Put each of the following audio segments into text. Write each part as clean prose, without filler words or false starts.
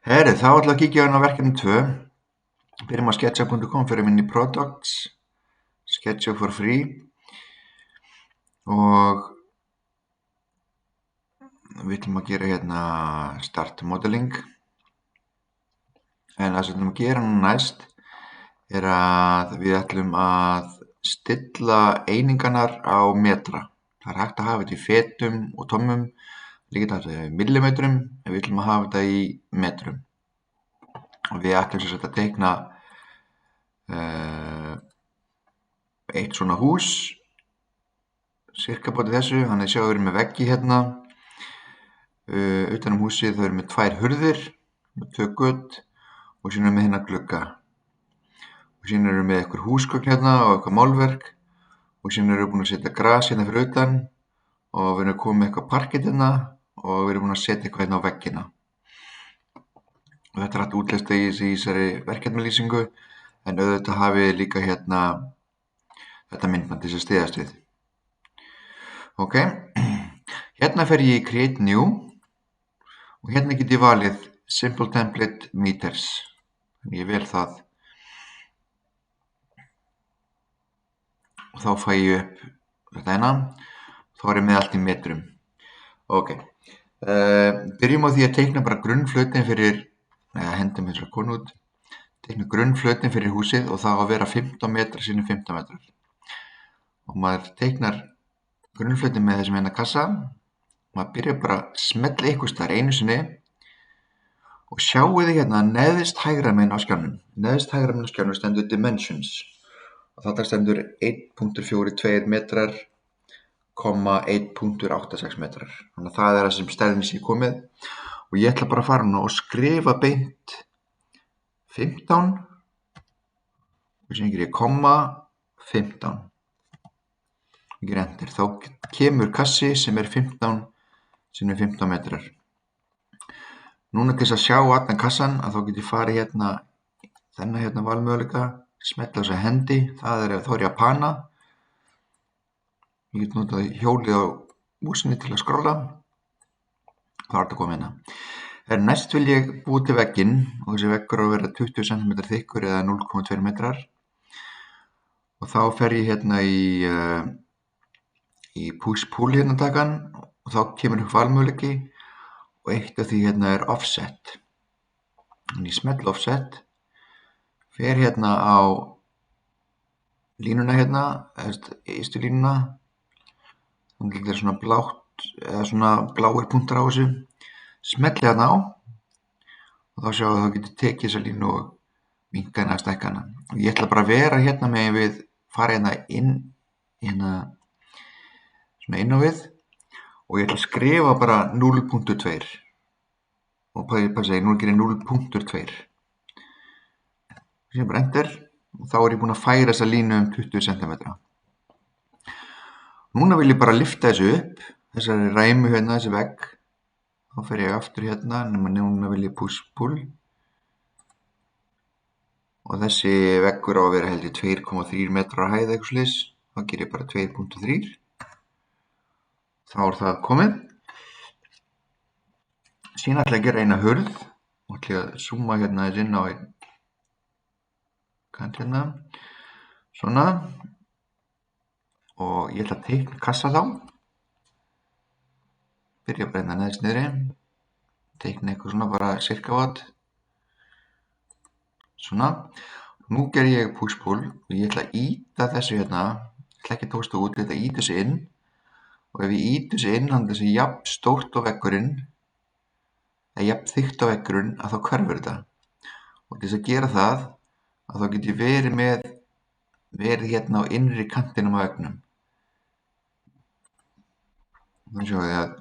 Þá ætla að kíkja á verkefni 2. Byrjum á sketchup.com, fyrir inn í products, sketchup for free og við ætlum að gera hérna start modeling. En það sem við ætlum að gera næst er að við ætlum að stilla einingarnar á metra. Það er hægt að hafa þetta í fetum og tommum, líka þetta í millimetrum, en við ætlum að hafa þetta í metrum. Og við ætlum sem sagt að teikna eitt svona hús, cirka bótið þessu. Þannig sjáum við erum með veggi hérna. Utan húsið þau eru með 2 hurðir, með 2 göt og síðan erum við hérna glugga. Og síðan erum við með eitthvað húsgögn hérna og eitthvað málverk og síðan erum við búin að setja gras hérna fyrir utan og við erum komið með eitthvað parkett hérna og við erum búin að setja eitthvað hérna á veggina. Og þetta er hægt að útlista í þessari verkefnalýsingu, en auðvitað hafið líka hérna þetta myndband til þess að styðjast við. Ok, hérna fer ég í Create New og hérna get ég valið Simple Template Meters. Þannig ég vel það og þá fæ ég upp þetta hérna. Þá er ég með allt í metrum. Ok, byrjum á því að teikna bara grunnflötin fyrir, hendum þessar konu út, teikna grunnflötin fyrir húsið og það á að vera 15 metrar sinni 15 metrar. Og maður teiknar grunnflötin með þessum hérna kassa. Maður byrjar bara að smella einhvers staðar einu sinni og sjáu þið hérna neðst hægra megin á skjánum. Neðst hægra megin á skjánum stendur Dimensions og þarna stendur 1.42 metrar, 1.86 metrar. Þannig að það er það sem stærðin sé komið og ég ætla bara að fara núna og skrifa beint 15 og síðan gerir ég komma 15. Ég gerir enter. Þá kemur kassi sem er 15 sinni 15 metrar. Núna til þess að sjá allan kassan að þá get ég farið hérna þennan hérna valmöguleika, smella þessa hendi, þá er ég að pana. Ég get notað hjólið á músinni til að skrolla. Þá er þetta komið hérna. Næst vil ég búa til vegginn og þessi veggur á að vera 20 cm þykkur eða 0,2 metrar. Og þá fer ég hérna í push-pull hérna takan og þá kemur upp valmöguleiki og eitt af því hérna er offset. Þannig ég smell offset, fer hérna á línuna hérna, ystu línuna, þannig að þetta er svona blátt eða svona bláir punktar á þessu, smelli hérna á og þá sjáum við að þá getur tekið þessa línu og minnka hérna að stækka hana. Og ég ætla bara að vera hérna megin við, fara hérna inn, svona inn á við og ég ætla að skrifa bara 0.2 og passa ég, nú gerir 0.2. Síðan bara enter og þá er ég búinn að færa þessa línu 20 cm. Núna vil ég bara lyfta þessu upp, þessari ræmu hérna, þessi vegg. Þá fer ég aftur hérna, nema núna vil ég push-pull og þessi veggur á að vera held ég 2,3 metrar á hæð eitthvað svoleiðis. Þá gerir ég bara 2.3. Þá er það komið. Síðan ætla ég að gera eina hurð og ætla ég að zooma hérna inn á einn kant hérna, svona, og ég ætla að teikna kassa þá. Byrja bara hérna neðst niðri, teikna eitthvað svona bara cirka watt, svona. Nú ger ég push-pull og ég ætla að ýta þessu hérna, ég ætla ekki að tósta út, ég ætla að ýta þessu inn. Og ef ég ýti þessu inn, þannig að þessi jafn stórt á veggurinn, eða jafn þykkt á veggurinn, að þá hverfur þetta. Og til þess að gera það, að þá get ég verið hérna á innri kantinum á veggnum. Þannig sjáum við að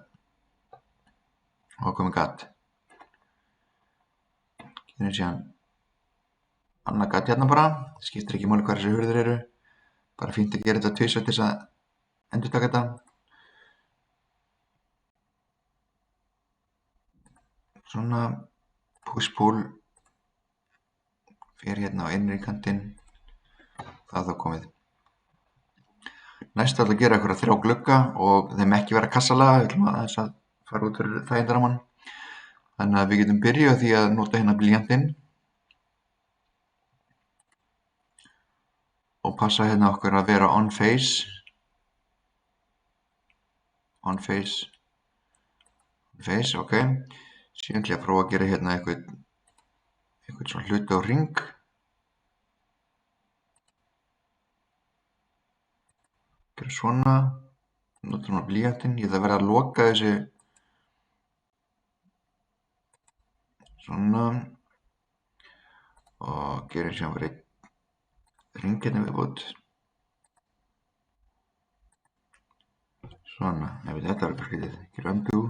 þá komið gat. Gerum síðan annað gat hérna bara, það skiptir ekki máli hvar þessi hurðir eru, bara fínt að gera þetta tvisvar til þess að endurtaka þetta. Svona, push-pull, fer hérna á innri kantinn, það er þá komið. Næst ætla að gera einhverja 3 glugga og þeim ekki vera kassalaga, við ætlum að fara út fyrir þægindarammann. Þannig að við getum byrjað því að nota hérna blýantinn og passa hérna okkur að vera on face, ok. Síðan ætla ég að prófa að gera hérna eitthvað svona hluti á hring. Gera svona, nota svona blýantinn, ég ætla að vera að loka þessu svona og gera eins og bara hring hérna viðbót. Svona, þetta er eitthvað skrítið, gera undo.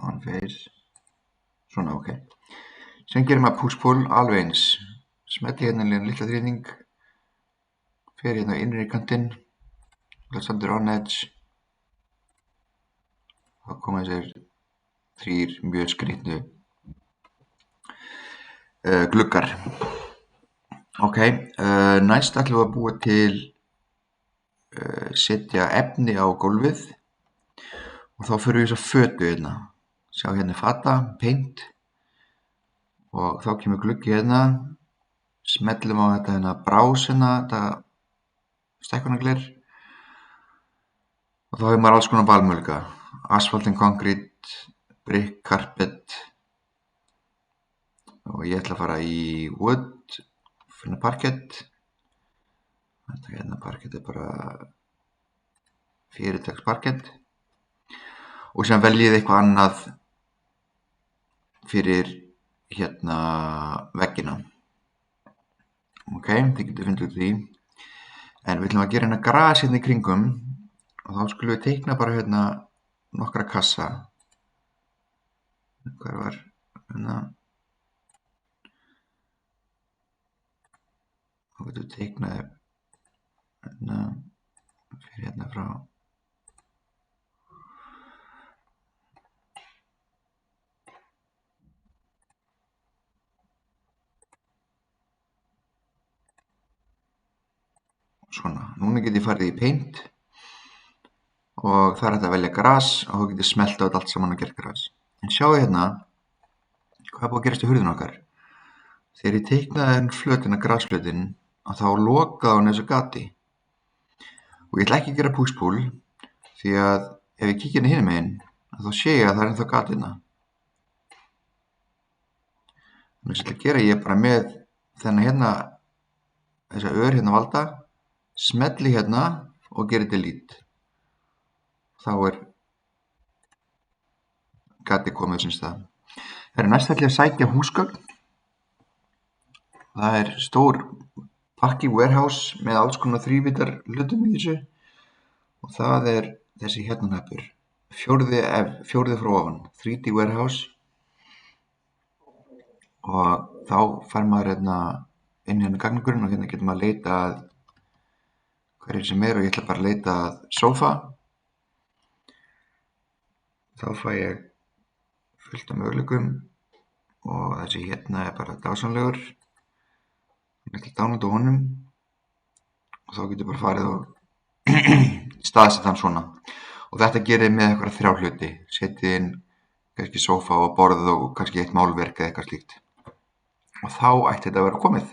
On face, svona, ok. Síðan gerum við push-pull alveg eins. Smelli hérna lilla þrýning, fer hérna á innri kantinn, stendur on edge. Þá koma þessir 3 mjög skrýtnu gluggar. Ok, næst ætlum við að búa til setja efni á gólfið og þá förum við þessa fötu hérna. Sjá hérna fata, paint og þá kemur gluggi hérna. Smellum á þetta hérna brás hérna, þetta stækkunargler og þá hefur maður alls konar valmöguleika. Asphalt and concrete, brick, carpet og ég ætla að fara í wood, finna parkett. Þetta hérna parkett er bara fyrirtaks parkett og sem veljið eitthvað annað fyrir hérna veggina. Ok, þið getur fundið út því. En við ætlum að gera hérna gras hérna í kringum og þá skulum við teikna bara hérna nokkra kassa. Hvar var hérna? Þá getum við teiknað hérna fyrir hérna frá. Svona, núna get ég farið í paint og það er hægt að velja gras og þá get ég smellt á þetta allt saman og gert gras. En sjáu hérna hvað er búið að gerast í hurðin okkar. Þegar ég teiknaði hérna flötina, grasflötin, að þá lokaði hún þessu gati. Og ég ætla ekki að gera push-pull því að ef ég kíkja hérna hinum megin þá sé ég að það er ennþá gat hérna. Þannig að ég ætla að gera ég bara með þennan hérna, þessa ör hérna valda, smelli hérna og geri delete. Þá er gati komið sem stað. Næst ætla ég að sækja húsgögn. Það er stór pakki warehouse með alls konar þrívídar hlutum í þessu og það er þessi hérna hnappur. Fjórði frá ofan, 3D warehouse og þá fær maður hérna inn hérna gagnagrunn og hérna getur maður að leita að hverju sem er og ég ætla bara að leita að sófa. Þá fæ ég fullt af möguleikum og þessi hérna er bara dásamlegur. Ég ætla að downloada honum og þá getur bara farið og staðsett hann svona. Og þetta gerir með eitthvað 3 hluti. Setið inn kannski sófa og borð og kannski eitt málverk eða eitthvað slíkt. Og þá ætti þetta að vera komið.